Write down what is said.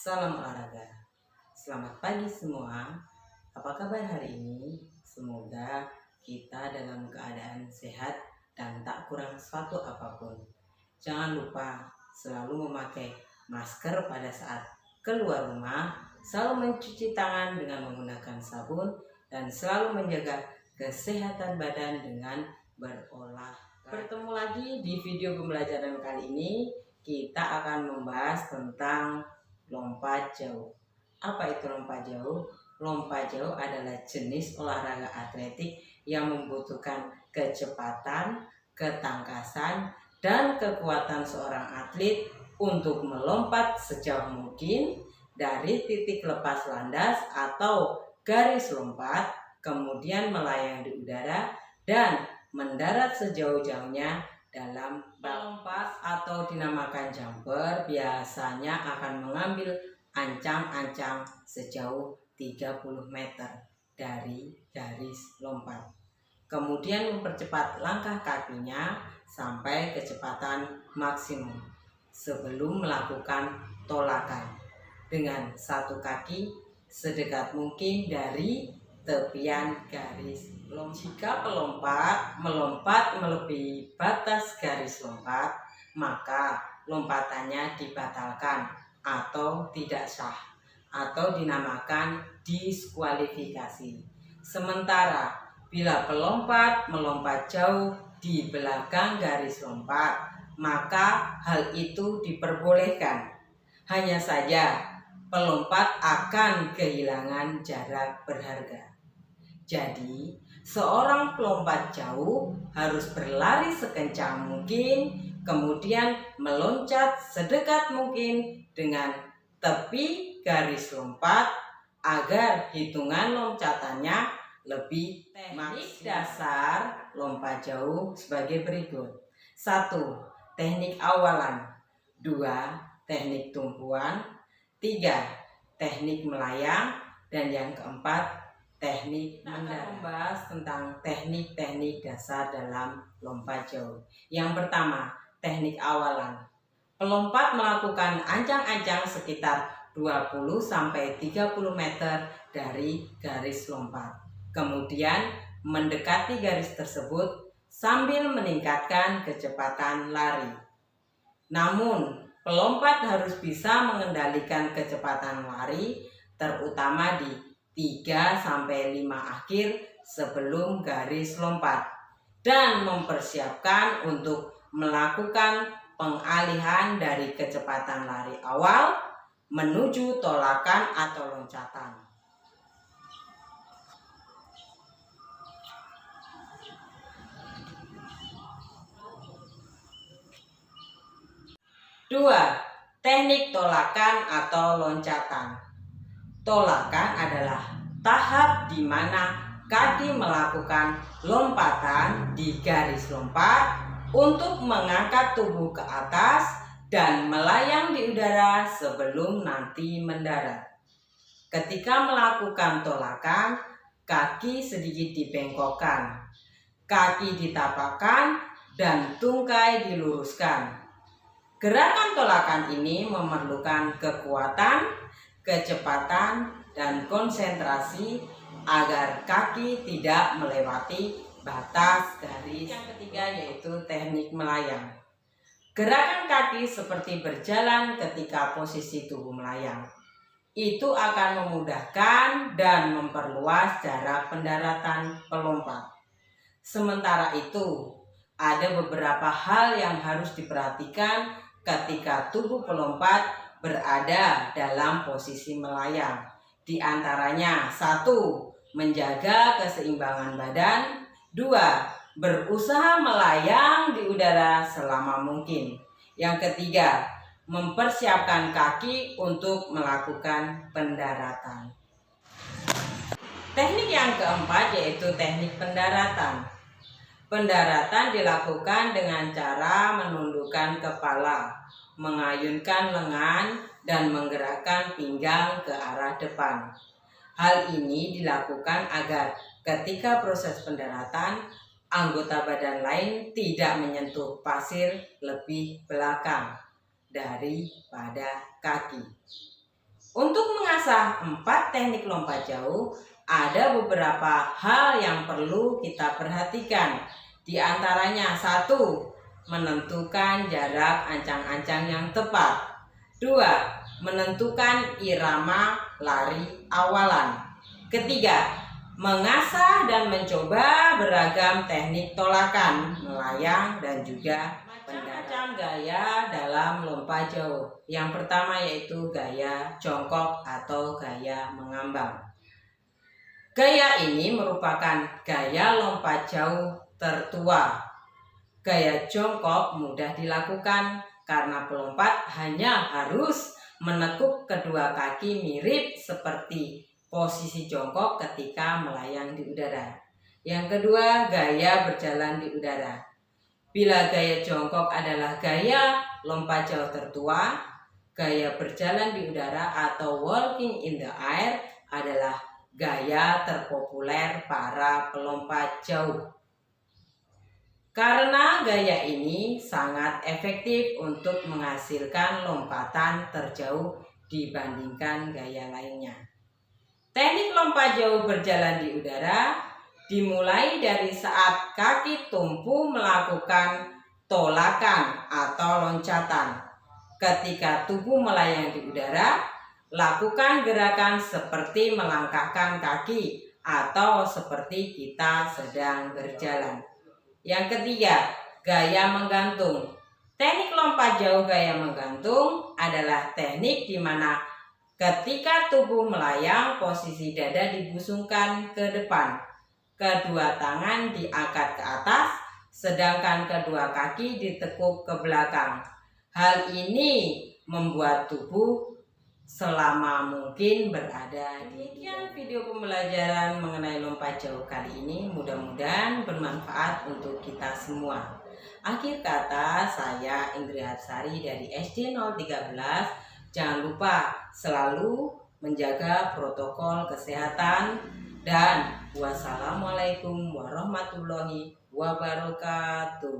Salam olahraga. Selamat pagi semua. Apa kabar hari ini? Semoga kita dalam keadaan sehat dan tak kurang suatu apapun. Jangan lupa selalu memakai masker pada saat keluar rumah, selalu mencuci tangan dengan menggunakan sabun, dan selalu menjaga kesehatan badan dengan berolahraga. Bertemu lagi di video pembelajaran kali ini. Kita akan membahas tentang lompat jauh. Apa itu lompat jauh? Lompat jauh adalah jenis olahraga atletik yang membutuhkan kecepatan, ketangkasan, dan kekuatan seorang atlet untuk melompat sejauh mungkin dari titik lepas landas atau garis lompat, kemudian melayang di udara dan mendarat sejauh-jauhnya. Dalam melompat atau dinamakan jumper biasanya akan mengambil ancang-ancang sejauh 30 meter dari garis lompat. Kemudian mempercepat langkah kakinya sampai kecepatan maksimum sebelum melakukan tolakan dengan satu kaki sedekat mungkin dari tepian garis lompat. Jika pelompat melompat melebihi batas garis lompat, maka lompatannya dibatalkan atau tidak sah atau dinamakan diskualifikasi. Sementara bila pelompat melompat jauh di belakang garis lompat, maka hal itu diperbolehkan. Hanya saja pelompat akan kehilangan jarak berharga. Jadi, seorang pelompat jauh harus berlari sekencang mungkin, kemudian meloncat sedekat mungkin dengan tepi garis lompat agar hitungan loncatannya lebih teknik. Dasar lompat jauh sebagai berikut. 1. Teknik awalan. 2. Teknik tumpuan. 3. Teknik melayang. Dan yang keempat, teknik mendarat. Membahas tentang teknik-teknik dasar dalam lompat jauh. Yang pertama, teknik awalan. Pelompat melakukan ancang-ancang sekitar 20-30 meter dari garis lompat. Kemudian mendekati garis tersebut sambil meningkatkan kecepatan lari. Namun, pelompat harus bisa mengendalikan kecepatan lari terutama di 3-5 akhir sebelum garis lompat dan mempersiapkan untuk melakukan pengalihan dari kecepatan lari awal menuju tolakan atau loncatan. Dua, teknik tolakan atau loncatan. Tolakan adalah tahap di mana kaki melakukan lompatan di garis lompat untuk mengangkat tubuh ke atas dan melayang di udara sebelum nanti mendarat. Ketika melakukan tolakan, kaki sedikit dibengkokkan, kaki ditapakkan, dan tungkai diluruskan. Gerakan tolakan ini memerlukan kekuatan, kecepatan, dan konsentrasi agar kaki tidak melewati batas garis. Yang ketiga yaitu teknik melayang. Gerakan kaki seperti berjalan ketika posisi tubuh melayang. Itu akan memudahkan dan memperluas jarak pendaratan pelompat. Sementara itu, ada beberapa hal yang harus diperhatikan ketika tubuh pelompat berada dalam posisi melayang. Di antaranya 1. Menjaga keseimbangan badan. 2. Berusaha melayang di udara selama mungkin. Yang ketiga, mempersiapkan kaki untuk melakukan pendaratan. Teknik yang keempat yaitu teknik pendaratan. Pendaratan dilakukan dengan cara menundukkan kepala, mengayunkan lengan, dan menggerakkan pinggang ke arah depan. Hal ini dilakukan agar ketika proses pendaratan, anggota badan lain tidak menyentuh pasir lebih belakang daripada kaki. Untuk mengasah 4 teknik lompat jauh, ada beberapa hal yang perlu kita perhatikan. Di antaranya 1. Menentukan jarak ancang-ancang yang tepat. 2. Menentukan irama lari awalan. Ketiga, mengasah dan mencoba beragam teknik tolakan, melayang, dan juga macam-macam gaya dalam lompat jauh. Yang pertama yaitu gaya jongkok atau gaya mengambang. Gaya ini merupakan gaya lompat jauh tertua. Gaya jongkok mudah dilakukan karena pelompat hanya harus menekuk kedua kaki mirip seperti posisi jongkok ketika melayang di udara. Yang kedua, gaya berjalan di udara. Bila gaya jongkok adalah gaya lompat jauh tertua, gaya berjalan di udara atau walking in the air adalah gaya terpopuler para pelompat jauh. Karena gaya ini sangat efektif untuk menghasilkan lompatan terjauh dibandingkan gaya lainnya. Teknik lompat jauh berjalan di udara dimulai dari saat kaki tumpu melakukan tolakan atau loncatan. Ketika tubuh melayang di udara, lakukan gerakan seperti melangkahkan kaki atau seperti kita sedang berjalan. Yang ketiga, gaya menggantung. Teknik lompat jauh gaya menggantung adalah teknik di mana ketika tubuh melayang, posisi dada dibusungkan ke depan, kedua tangan diangkat ke atas, sedangkan kedua kaki ditekuk ke belakang. Hal ini membuat tubuh selama mungkin berada di video pembelajaran mengenai lompat jauh kali ini. Mudah-mudahan bermanfaat untuk kita semua. Akhir kata, saya Indri Harsari dari SD 013. Jangan lupa selalu menjaga protokol kesehatan dan wassalamualaikum warahmatullahi wabarakatuh.